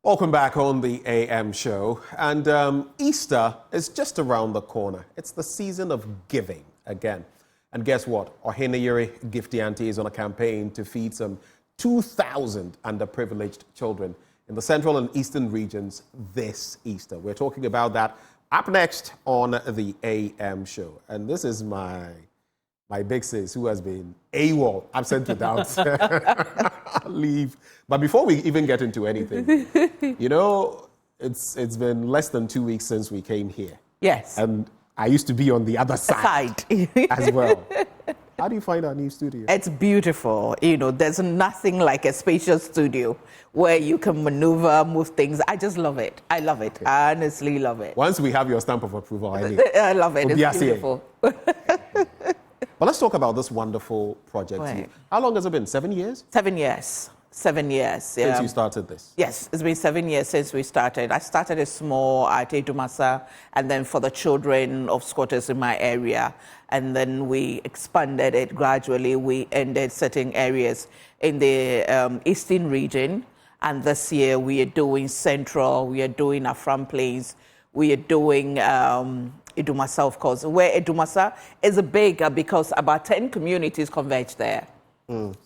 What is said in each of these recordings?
Welcome back on the AM show. And Easter is just around the corner. It's the season of giving again. And guess what? Oheneyere Gifty Anti is on a campaign to feed some 2,000 underprivileged children in the central and eastern regions this Easter. We're talking about that up next on the AM show. And this is my big sis who has been AWOL, absent without leave. But before we even get into anything, you know, it's been less than 2 weeks since we came here. Yes. And I used to be on the other side as well. How do you find our new studio? It's beautiful. You know, there's nothing like a spacious studio where you can maneuver, move things. I just love it. I love it. Okay. I honestly love it. Once we have your stamp of approval, I love it. It's beautiful. But let's talk about this wonderful project. Right. How long has it been? 7 years? 7 years. 7 years. Since you started this? Yes, it's been 7 years since we started. I started it small at Edumasa, and then for the children of squatters in my area. And then we expanded it gradually. We ended certain areas in the eastern region. And this year we are doing Central, we are doing Afram Plains, we are doing Edumasa, of course, where Edumasa is bigger because about 10 communities converge there.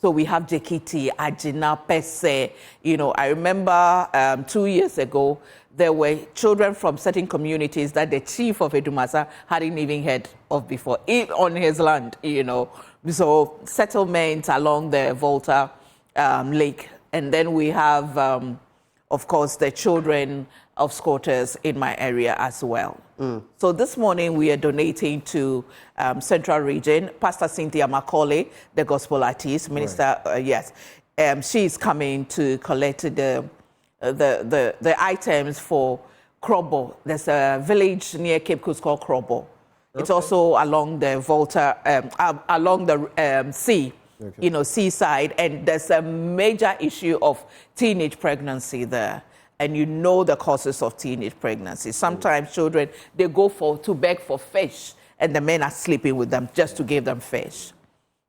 So we have Jekiti, Ajina, Pese. You know, I remember 2 years ago, there were children from certain communities that the chief of Edumasa hadn't even heard of before, on his land, you know. So settlements along the Volta Lake. And then we have, of course, the children of squatters in my area as well. So this morning we are donating to Central Region. Pastor Cynthia Macaulay, the gospel artist, minister, right. Yes, she is coming to collect the items for Krobo. There's a village near Cape Coast called Krobo. Okay. It's also along the Volta, along the sea. Okay. You know, seaside, and there's a major issue of teenage pregnancy there. And you know the causes of teenage pregnancy. Sometimes children, they go to beg for fish, and the men are sleeping with them just to give them fish.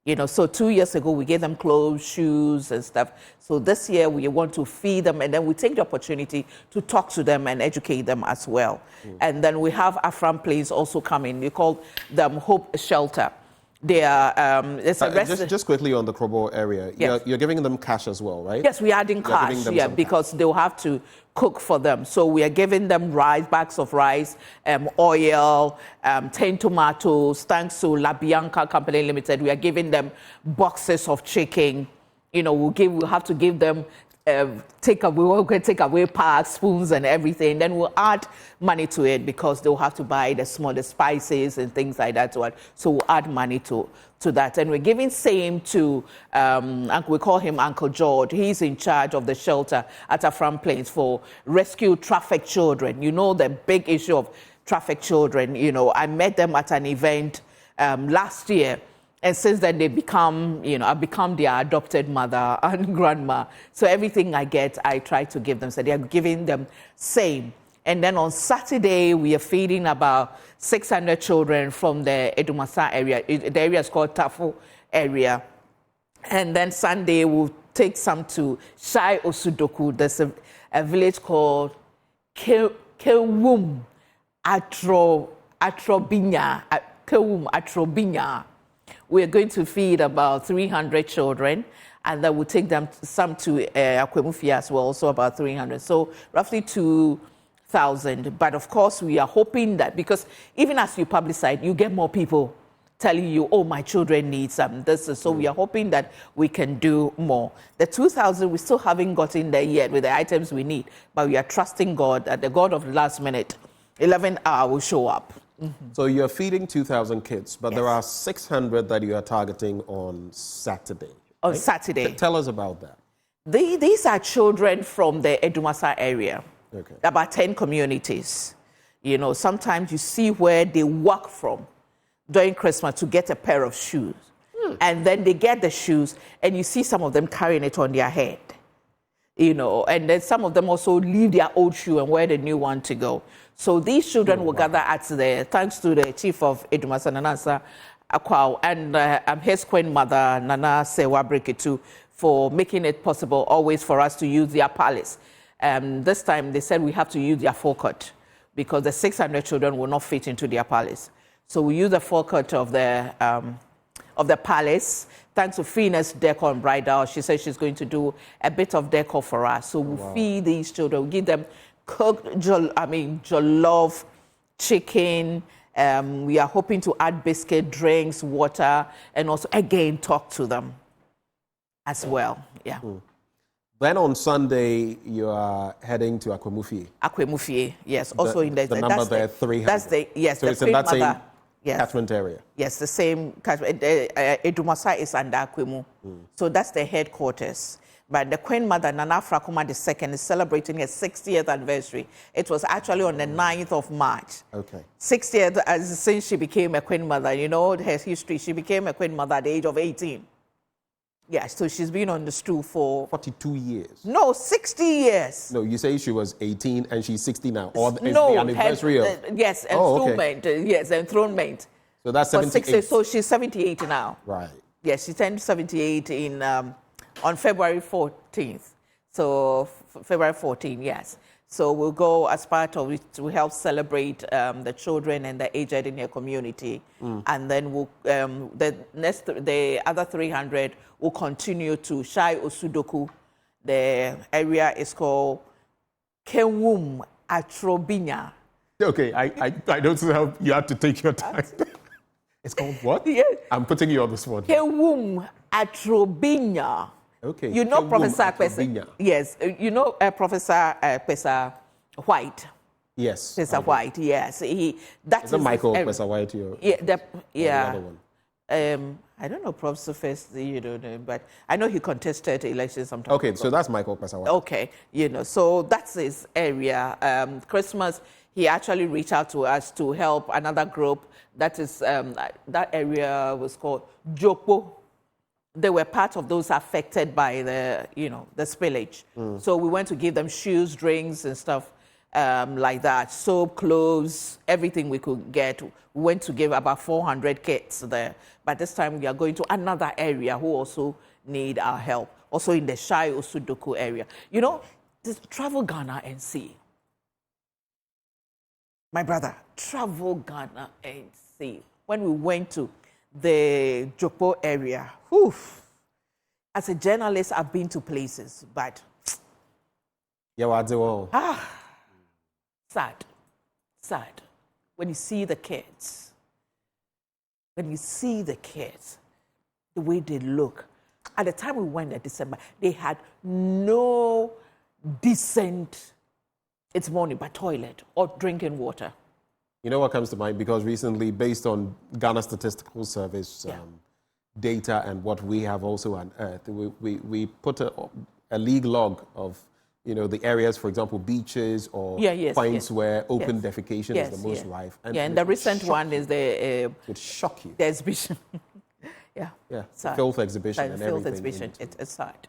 You know, so 2 years ago, we gave them clothes, shoes, and stuff. So this year, we want to feed them, and then we take the opportunity to talk to them and educate them as well. And then we have Afram Plains also coming. We call them Hope Shelter. They are, just quickly on the Krobo area, yes. You're giving them cash as well, right? Yes, we are adding cash, yeah, because they'll have to cook for them. So we are giving them rice, bags of rice, oil, 10 tomatoes, thanks to La Bianca Company Limited. We are giving them boxes of chicken. You know, we'll have to give them take away packs, spoons, and everything. Then we'll add money to it because they'll have to buy the spices and things like that. So we'll add money to that. And we're giving same to, we call him Uncle George. He's in charge of the shelter at Afram Plains for rescue trafficked children. You know the big issue of trafficked children. You know, I met them at an event last year. And since then, they become, you know, I've become their adopted mother and grandma. So everything I get, I try to give them. So they are giving them same. And then on Saturday, we are feeding about 600 children from the Edumasa area. The area is called Tafu area. And then Sunday, we'll take some to Shai Osudoku. There's a village called Kewum Atrobinya. Kewum Atrobinya. We're going to feed about 300 children, and then we'll take them some to Akwemufia as well, also about 300. So roughly 2,000. But of course, we are hoping that, because even as you publicize, you get more people telling you, oh, my children need some. So we are hoping that we can do more. The 2,000, we still haven't gotten there yet with the items we need, but we are trusting God that the God of the last minute, 11th hour, will show up. So you're feeding 2,000 kids, but yes. There are 600 that you are targeting on Saturday. On Saturday. Tell us about that. These are children from the Edumasa area, okay. About 10 communities. You know, sometimes you see where they walk from during Christmas to get a pair of shoes. And then they get the shoes, and you see some of them carrying it on their head. You know, and then some of them also leave their old shoe and wear the new one to go. So these children will gather at thanks to the chief of Edumasa, Nanasa Akwao, and his queen mother, Nana Sewa Breketu, for making it possible always for us to use their palace. This time they said we have to use their forecourt because the 600 children will not fit into their palace. So we use the forecourt of the palace. Thanks to Phoenix Decor and Bridal, she said she's going to do a bit of decor for us. So we'll feed these children, we'll give them cooked, jollof, chicken. We are hoping to add biscuit, drinks, water, and also, again, talk to them as well. Yeah. Then on Sunday, you are heading to Akwemufie. Akwemufie, yes. Also in the number there, 300. That's the, yes, so the it's in that same yes. catchment area. Yes, the same catchment. Edumasa is under Akwemu. So that's the headquarters. But the Queen Mother, Nana Frakuma II, is celebrating her 60th anniversary. It was actually on the 9th of March. Okay. 60th, since she became a Queen Mother. You know her history. She became a Queen Mother at the age of 18. Yeah, so she's been on the stool for... 42 years. No, 60 years. No, you say she was 18 and she's 60 now. Or is the anniversary of... Yes, enthronement. Okay. Yes, enthronement. So that's 78. So she's 78 now. Right. Yes, she turned 78 in... on February 14th. So February 14th, yes. So we'll go as part of it to help celebrate the children and the aged in your community. And then we'll, the other 300 will continue to Shai Osudoku. The area is called Kewum Atrobinya. Okay, I don't know how you have to take your time. It's called what? Yeah. I'm putting you on the spot. Kewum Atrobinya. Okay. You know Professor Pesa. Yes. You know Professor Pesa White. Yes. Pesa White. Yes. That is Michael Pesa White. Yeah. The other one. I don't know Professor Pesa. You don't know, but I know he contested elections sometime. Okay, so that's Michael Pesa White. Okay. You know, so that's his area. Christmas, he actually reached out to us to help another group. That is that area was called Jopo. They were part of those affected by the, the spillage. So we went to give them shoes, drinks, and stuff like that. Soap, clothes, everything we could get. We went to give about 400 kits there. But this time we are going to another area who also need our help. Also in the Shai Osudoku area. Travel Ghana and see. My brother, travel Ghana and see. When we went to the Jopo area, as a journalist, I've been to places, but sad. When you see the kids, the way they look. At the time we went in December, they had no decent, it's morning, but toilet or drinking water. You know what comes to mind? Because recently, based on Ghana Statistical Service data and what we have also unearthed, we put a league log of, the areas, for example, beaches or points where open defecation is the most rife. And the recent one is the... it would shock you. The exhibition. The filth exhibition and everything. Exhibition. It's sad.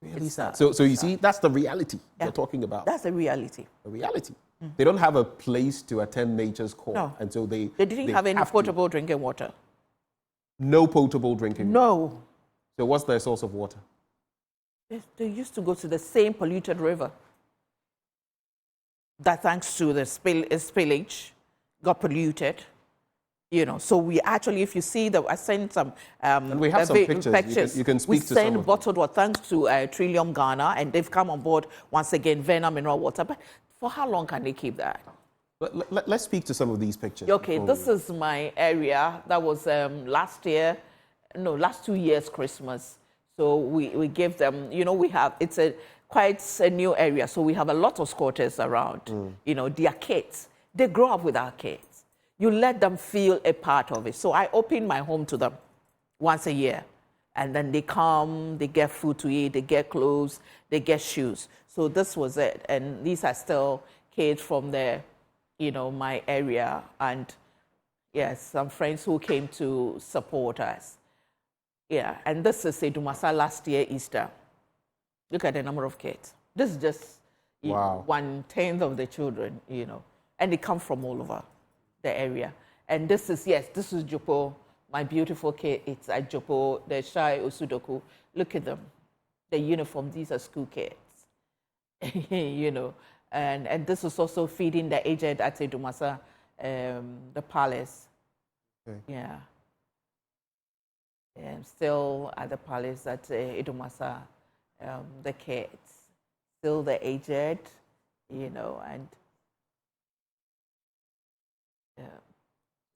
Really sad. So you see, that's the reality we're talking about. That's the reality. The reality. They don't have a place to attend nature's call. No. And so they didn't have any potable drinking water. No potable drinking water? No. So what's their source of water? They used to go to the same polluted river that, thanks to the spillage, got polluted. So we actually, if you see, I sent some... and we have some pictures. You can speak to some of them. We send bottled water thanks to Trillium Ghana, and they've come on board once again, Vena mineral water. But for how long can they keep that? Let's speak to some of these pictures. Okay, this is my area. That was last 2 years Christmas. So we gave them, it's quite a new area. So we have a lot of squatters around. Their kids, they grow up with our kids. You let them feel a part of it. So I open my home to them once a year. And then they come, they get food to eat, they get clothes, they get shoes. So this was it. And these are still kids from my area. And yes, some friends who came to support us. Yeah, and this is Sedumasa last year, Easter. Look at the number of kids. This is just 1/10 of the children, and they come from all over the area. And this is Jopo, my beautiful kid. It's at Jopo, the Shai Osudoku. Look at them, the uniform. These are school kids. you know, and this is also feeding the aged at Idumasa, the palace. Okay. Yeah. Still at the palace at Idumasa, the kids, still the aged, you know, and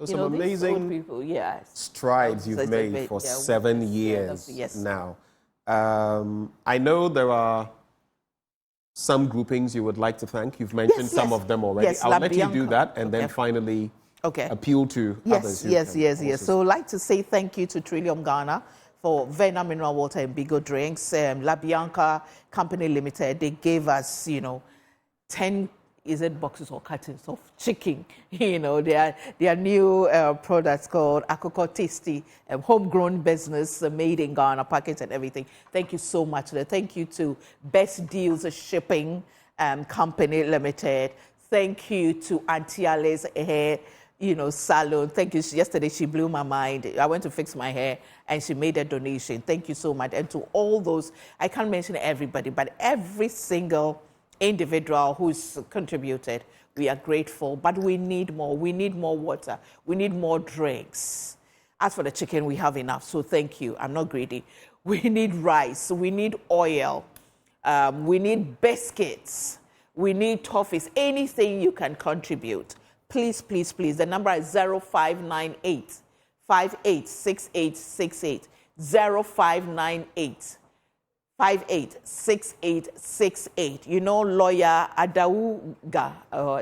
some amazing people, yes, strides you've made for 7 years now. I know there are some groupings you would like to thank. You've mentioned some of them already. Yes, I'll let you do that and then finally appeal to others. Yes. So I'd like to say thank you to Trillium Ghana for Vena Mineral Water and Bigo Drinks. La Bianca Company Limited, they gave us, 10 boxes or cartons of chicken. Their new products called Akoko Tasty, homegrown business made in Ghana, packaged and everything. Thank you so much. Thank you to Best Deals Shipping Company Limited. Thank you to Auntie Alice Hair, salon. Thank you. Yesterday she blew my mind. I went to fix my hair and she made a donation. Thank you so much. And to all those, I can't mention everybody, but every single individual who's contributed, we are grateful, but we need more. We need more water. We need more drinks. As for the chicken, we have enough, so thank you. I'm not greedy. We need rice. We need oil. We need biscuits. We need toffees. Anything you can contribute. Please, please, please. The number is 0598 586868. 0598 586868. Lawyer Adauga,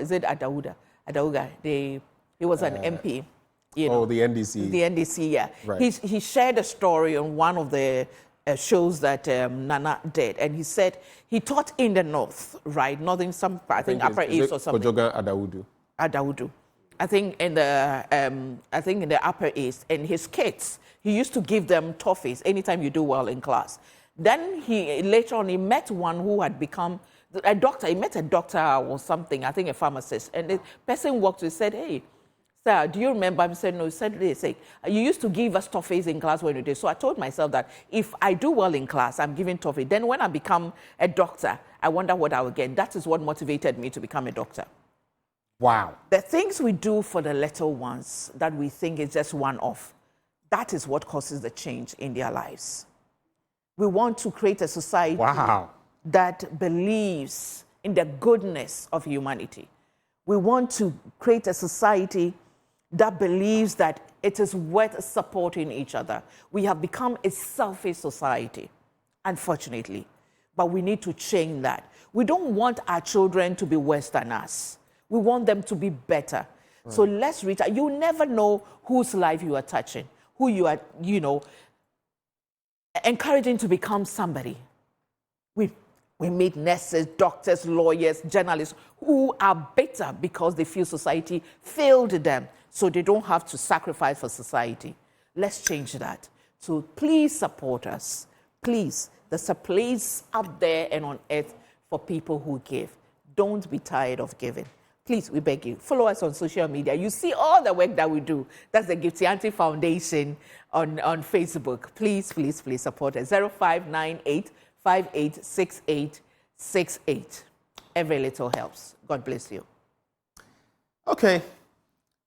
is it Adauda? Adauga. He was an MP. The NDC. The NDC, yeah. Right. He shared a story on one of the shows that Nana did, and he said he taught in the north, right? Northern, I think Upper East or something. Kojoga Adaudu. I think in the Upper East, and his kids, he used to give them toffees anytime you do well in class. Then later on he met one who had become a doctor. He met a doctor or something, I think a pharmacist. And the person walked to him and said, "Hey, sir, do you remember?" I said, "No." He said, "You used to give us toffees in class when you did." So I told myself that if I do well in class, I'm giving toffee. Then when I become a doctor, I wonder what I will get. That is what motivated me to become a doctor. Wow. The things we do for the little ones that we think is just one-off, that is what causes the change in their lives. We want to create a society that believes in the goodness of humanity. We want to create a society that believes that it is worth supporting each other. We have become a selfish society, unfortunately, but we need to change that. We don't want our children to be worse than us. We want them to be better. Right. So let's reach out. You never know whose life you are touching, who you are, encouraging to become somebody. We meet nurses, doctors, lawyers, journalists who are bitter because they feel society failed them, so they don't have to sacrifice for society. Let's change that. So please support us. Please, there's a place up there and on earth for people who give. Don't be tired of giving. Please, we beg you, follow us on social media. You see all the work that we do. That's the Gifty Anti Foundation on Facebook. Please, please, please support us. 0598 586868. Every little helps. God bless you. Okay.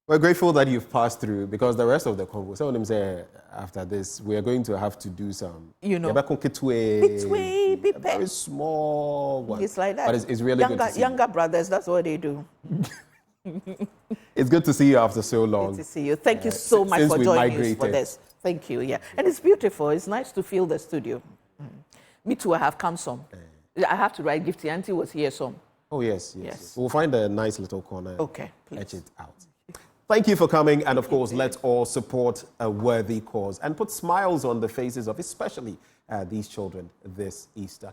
We're grateful that you've passed through, because the rest of the convo, some of them say after this, we are going to have to do some, very small one. It's like that. But it's really good to see younger brothers, that's what they do. It's good to see you after so long. Good to see you. Thank you so much for joining us for this. Thank you, yeah. And it's beautiful. It's nice to feel the studio. Me too, I have come some. I have to write Gifty Auntie was here some. Oh, yes. We'll find a nice little corner. Okay, please. Etch it out. Thank you for coming, and of course, let's all support a worthy cause and put smiles on the faces of especially these children this Easter.